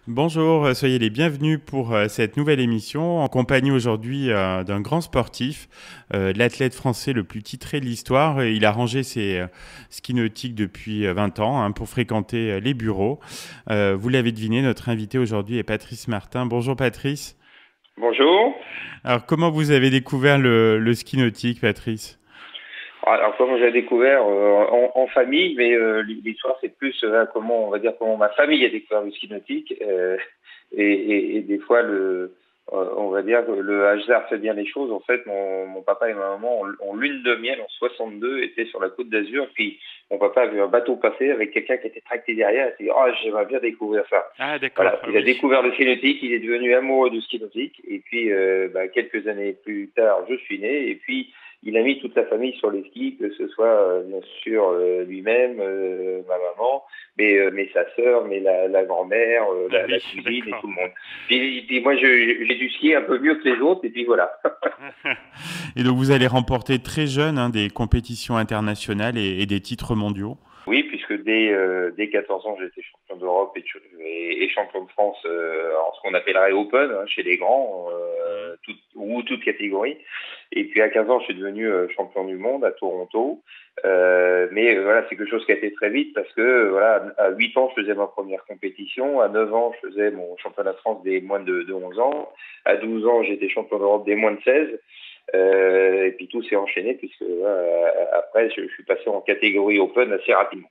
Bonjour, soyez les bienvenus pour cette nouvelle émission en compagnie aujourd'hui d'un grand sportif, l'athlète français le plus titré de l'histoire. Il a rangé ses skis nautiques depuis 20 ans pour fréquenter les bureaux. Vous l'avez deviné, notre invité aujourd'hui est Patrice Martin. Bonjour Patrice. Bonjour. Alors comment vous avez découvert le ski nautique, Patrice? Alors comment j'ai découvert en famille, mais l'histoire c'est plus comment on va dire comment ma famille a découvert le ski nautique et des fois on va dire que le hasard fait bien les choses. En fait, mon papa et ma maman en lune de miel en 62 étaient sur la Côte d'Azur, puis mon papa a vu un bateau passer avec quelqu'un qui était tracté derrière. Il s'est dit j'aimerais bien découvrir ça. Ah d'accord, Voilà, ah il a oui. découvert le ski nautique, il est devenu amoureux du ski nautique et puis quelques années plus tard je suis né et puis il a mis toute la famille sur les skis, que ce soit bien sûr lui-même, ma maman, mais sa sœur, mais la grand-mère, Ah la oui, cousine et d'accord. tout le monde. Puis moi, j'ai dû skier un peu mieux que les autres, et puis voilà. Et donc vous allez remporter très jeune des compétitions internationales et des titres mondiaux. Oui, puisque dès 14 ans, j'étais champion d'Europe et champion de France en ce qu'on appellerait Open, chez les grands, Mhm. toute catégorie. Et puis à 15 ans, je suis devenu champion du monde à Toronto. Voilà, c'est quelque chose qui a été très vite parce que voilà, à 8 ans, je faisais ma première compétition. À 9 ans, je faisais mon championnat de France des moins de 11 ans. À 12 ans, j'étais champion d'Europe des moins de 16. Et puis tout s'est enchaîné puisque après, je suis passé en catégorie Open assez rapidement.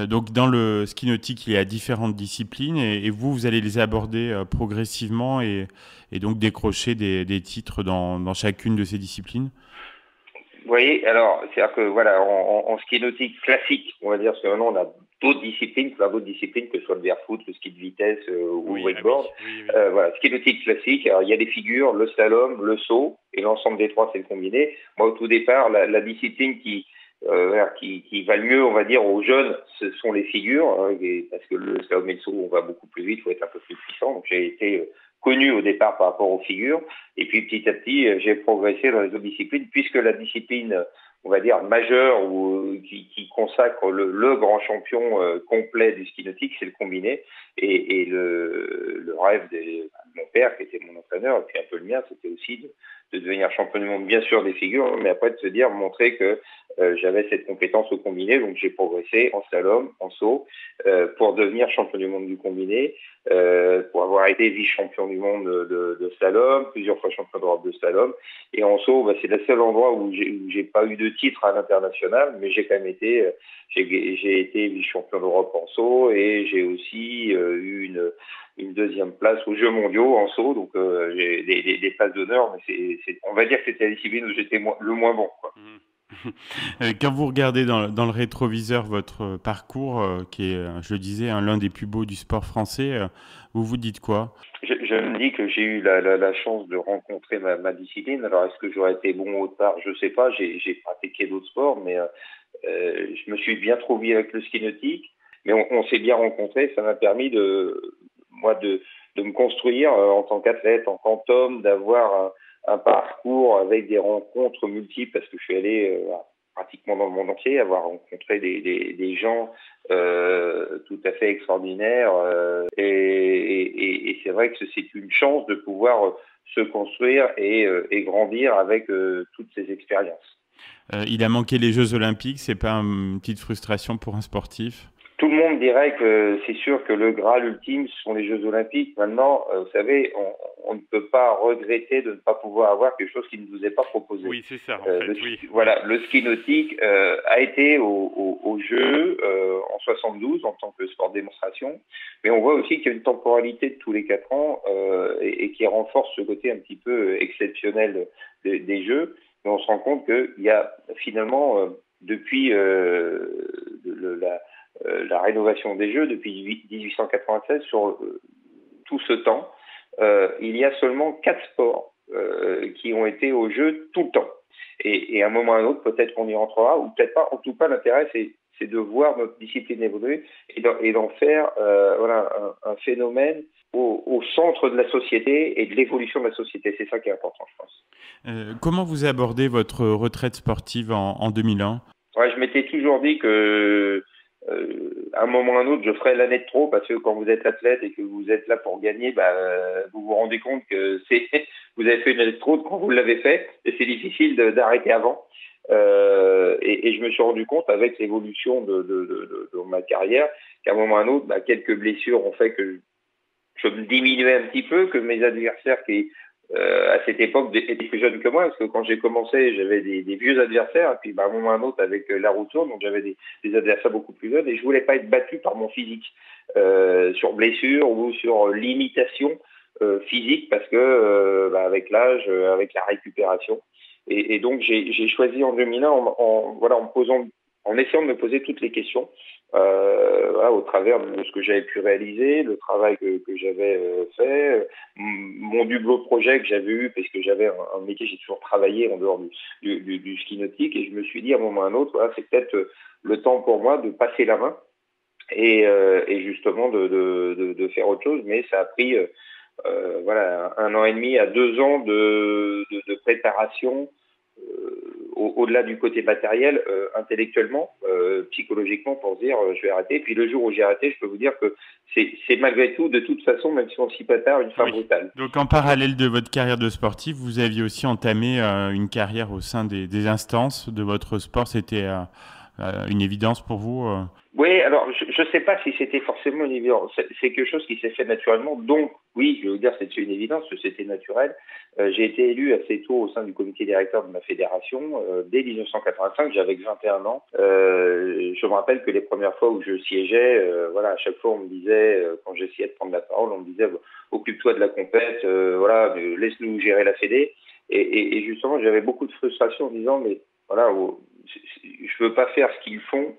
Donc dans le ski nautique, il y a différentes disciplines et vous, vous allez les aborder progressivement et donc décrocher des titres dans chacune de ces disciplines. Vous voyez, alors, c'est-à-dire que voilà, en ski nautique classique, on va dire, parce que maintenant on a d'autres disciplines, plein d'autres disciplines, que ce soit le barefoot, le ski de vitesse ou le Oui, ah oui, wakeboard. oui, oui. Voilà, ski nautique classique, alors il y a des figures, le slalom, le saut, et l'ensemble des trois, c'est le combiné. Moi, au tout départ, la discipline voilà, qui va le mieux, on va dire, aux jeunes, ce sont les figures, parce que le slalom et le saut, on va beaucoup plus vite, il faut être un peu plus puissant. Donc j'ai été connu au départ par rapport aux figures. Et puis petit à petit, j'ai progressé dans les autres disciplines, puisque la discipline, on va dire, majeure ou qui consacre le grand champion complet du ski nautique, c'est le combiné. Et le rêve de mon père, qui était mon entraîneur, et puis un peu le mien, c'était aussi de devenir champion du monde, bien sûr, des figures, mais après de se dire, montrer que j'avais cette compétence au combiné. Donc j'ai progressé en slalom, en saut, pour devenir champion du monde du combiné, pour avoir été vice-champion du monde de slalom, plusieurs fois champion d'Europe de slalom. Et en saut, c'est le seul endroit où j'ai pas eu de titre à l'international, mais j'ai quand même été, j'ai été vice-champion d'Europe en saut et j'ai aussi eu une deuxième place aux Jeux mondiaux en saut. Donc j'ai des places d'honneur, mais on va dire que c'était la discipline où j'étais le moins bon, quoi. Mhm. Quand vous regardez dans le rétroviseur votre parcours, qui est, je le disais, l'un des plus beaux du sport français, vous vous dites quoi? Je me dis que j'ai eu la chance de rencontrer ma discipline. Alors, est-ce que j'aurais été bon au départ? Je sais pas. J'ai pratiqué d'autres sports, mais je me suis bien trouvé avec le ski nautique. Mais on s'est bien rencontrés. Ça m'a permis moi, de me construire en tant qu'athlète, en tant qu'homme, d'avoir un parcours avec des rencontres multiples, parce que je suis allé pratiquement dans le monde entier, avoir rencontré des gens tout à fait extraordinaires. Et c'est vrai que c'est une chance de pouvoir se construire et grandir avec toutes ces expériences. Il a manqué les Jeux Olympiques, c'est pas une petite frustration pour un sportif? Tout le monde dirait que c'est sûr que le Graal ultime ce sont les Jeux Olympiques. Maintenant, vous savez, on ne peut pas regretter de ne pas pouvoir avoir quelque chose qui ne nous est pas proposé. Oui, c'est ça, en fait, oui, oui. Voilà, le ski nautique a été aux Jeux en 72 en tant que sport de démonstration, mais on voit aussi qu'il y a une temporalité de tous les 4 ans et qui renforce ce côté un petit peu exceptionnel des Jeux. Mais on se rend compte qu'il y a finalement, depuis la rénovation des Jeux depuis 1896, sur tout ce temps, il y a seulement 4 sports qui ont été aux Jeux tout le temps. Et à un moment ou à un autre, peut-être qu'on y rentrera, ou peut-être pas. En tout cas, l'intérêt, c'est de voir notre discipline évoluer et d'en faire voilà, un phénomène au centre de la société et de l'évolution de la société. C'est ça qui est important, je pense. Comment vous abordez votre retraite sportive en 2001? Ouais, je m'étais toujours dit que à un moment ou à un autre, je ferai l'année de trop parce que quand vous êtes athlète et que vous êtes là pour gagner, vous vous rendez compte que vous avez fait une année de trop quand vous l'avez fait et c'est difficile d'arrêter avant. Et je me suis rendu compte avec l'évolution de ma carrière qu'à un moment ou à un autre, quelques blessures ont fait que je me diminuais un petit peu, que mes adversaires qui à cette époque étaient plus jeunes que moi, parce que quand j'ai commencé, j'avais des vieux adversaires, et puis à un moment ou à un autre avec la roue tourne, donc j'avais des adversaires beaucoup plus jeunes, et je voulais pas être battu par mon physique sur blessure ou sur limitation physique, parce que avec l'âge, avec la récupération, et donc j'ai choisi en 2001 en essayant de me poser toutes les questions. Au travers de ce que j'avais pu réaliser, le travail que j'avais fait, mon double projet que j'avais eu, parce que j'avais un métier, j'ai toujours travaillé en dehors du ski nautique, et je me suis dit à un moment ou à un autre, voilà, c'est peut-être le temps pour moi de passer la main et justement de faire autre chose, mais ça a pris 1 an et demi à 2 ans de préparation, au-delà du côté matériel, intellectuellement, psychologiquement, pour se dire je vais arrêter. Puis le jour où j'ai arrêté, je peux vous dire que c'est malgré tout, de toute façon, même si on s'y prépare, une fin brutale. Donc en parallèle de votre carrière de sportif, vous aviez aussi entamé une carrière au sein des instances de votre sport. C'était une évidence pour vous Oui, alors je ne sais pas si c'était forcément une évidence. C'est quelque chose qui s'est fait naturellement. Donc oui, je vais vous dire c'était une évidence, que c'était naturel. J'ai été élu assez tôt au sein du comité directeur de ma fédération. Dès 1985, j'avais 21 ans. Je me rappelle que les premières fois où je siégeais, à chaque fois on me disait, quand j'essayais de prendre la parole, on me disait occupe-toi de la compète, laisse-nous gérer la fédé. Et justement, j'avais beaucoup de frustration en disant mais voilà, je veux pas faire ce qu'ils font,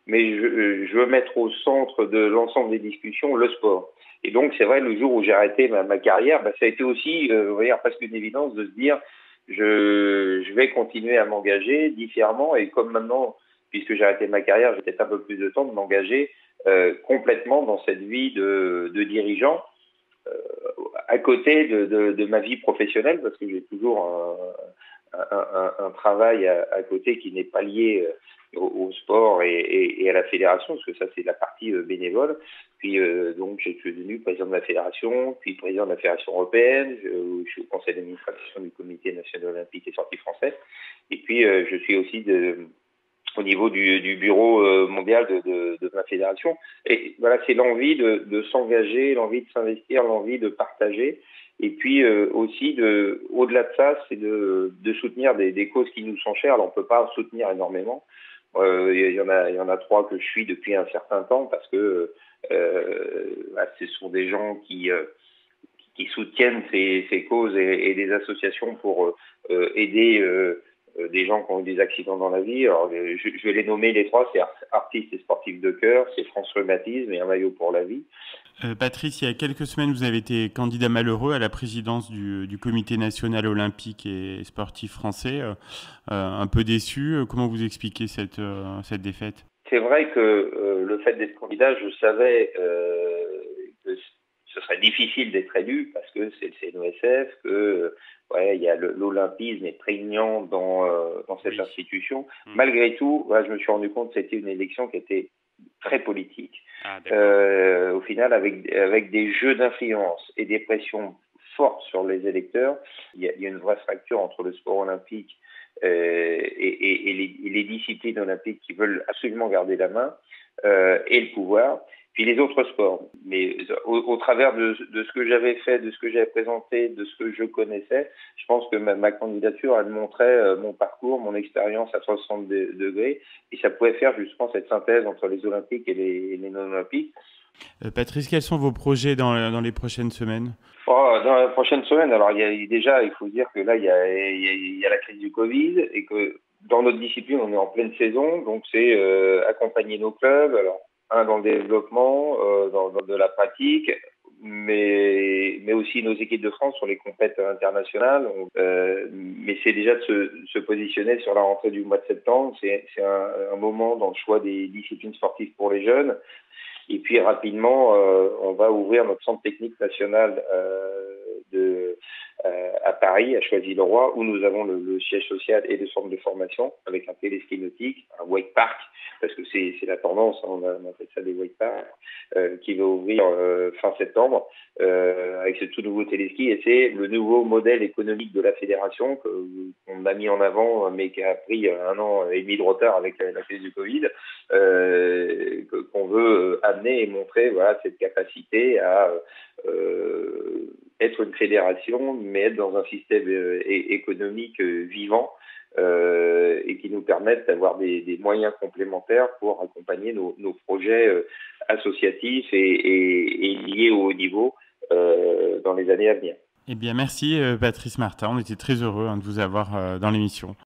mais je veux mettre au centre de l'ensemble des discussions le sport. Et donc, c'est vrai, le jour où j'ai arrêté ma carrière, ça a été aussi, presque une évidence de se dire, je vais continuer à m'engager différemment, et comme maintenant, puisque j'ai arrêté ma carrière, j'ai peut-être un peu plus de temps de m'engager complètement dans cette vie de dirigeant, à côté de ma vie professionnelle, parce que j'ai toujours un travail à côté qui n'est pas lié au sport et à la fédération, parce que ça c'est la partie bénévole. Puis donc je suis devenu président de la fédération, puis président de la fédération européenne, je suis au conseil d'administration du comité national olympique et sportif français, et puis je suis aussi au niveau du bureau mondial de ma fédération. Et voilà, c'est l'envie de s'engager, l'envie de s'investir, l'envie de partager. Et puis aussi, au-delà de ça, c'est de soutenir des causes qui nous sont chères. Alors, on peut pas soutenir énormément. Il y en a 3 que je suis depuis un certain temps, parce que ce sont des gens qui soutiennent ces causes et des associations pour aider des gens qui ont eu des accidents dans la vie. Alors, je vais les nommer les 3, c'est artistes et sportifs de cœur, c'est France Rhumatisme et Un maillot pour la vie. Patrice, il y a quelques semaines, vous avez été candidat malheureux à la présidence du Comité national olympique et sportif français. Un peu déçu. Comment vous expliquez cette défaite ? C'est vrai que le fait d'être candidat, je savais que ce serait difficile d'être élu, parce que c'est le CNOSF, que il y a l'olympisme est prégnant dans cette institution. Malgré tout, je me suis rendu compte que c'était une élection qui était très politique. Au final, avec des jeux d'influence et des pressions fortes sur les électeurs, il y a une vraie fracture entre le sport olympique et les disciplines olympiques qui veulent absolument garder la main, et le pouvoir, puis les autres sports. Mais au travers de ce que j'avais fait, de ce que j'avais présenté, de ce que je connaissais, je pense que ma candidature, elle montrait mon parcours, mon expérience à 60 degrés, et ça pouvait faire justement cette synthèse entre les olympiques et les non-olympiques. Patrice, quels sont vos projets dans les prochaines semaines ? Dans la prochaine semaine, alors il faut dire que là il y a la crise du Covid, et que dans notre discipline on est en pleine saison, donc c'est accompagner nos clubs, alors dans le développement, dans de la pratique, mais aussi nos équipes de France sur les compétitions internationales. Mais c'est déjà de se positionner sur la rentrée du mois de septembre. C'est un moment dans le choix des disciplines sportives pour les jeunes. Et puis rapidement, on va ouvrir notre centre technique national à Paris, à Choisy-le-Roi, où nous avons le siège social et le centre de formation avec un téléski nautique, un wake park, parce que c'est la tendance, on appelle ça des wake parks, qui va ouvrir fin septembre avec ce tout nouveau téléski. Et c'est le nouveau modèle économique de la fédération qu'on a mis en avant, mais qui a pris 1 an et demi de retard avec la crise du Covid, qu'on veut amener et montrer cette capacité à être une fédération, mais être dans un système économique vivant et qui nous permette d'avoir des moyens complémentaires pour accompagner nos projets associatifs et liés au haut niveau dans les années à venir. Eh bien, merci Patrice Martin. On était très heureux de vous avoir dans l'émission.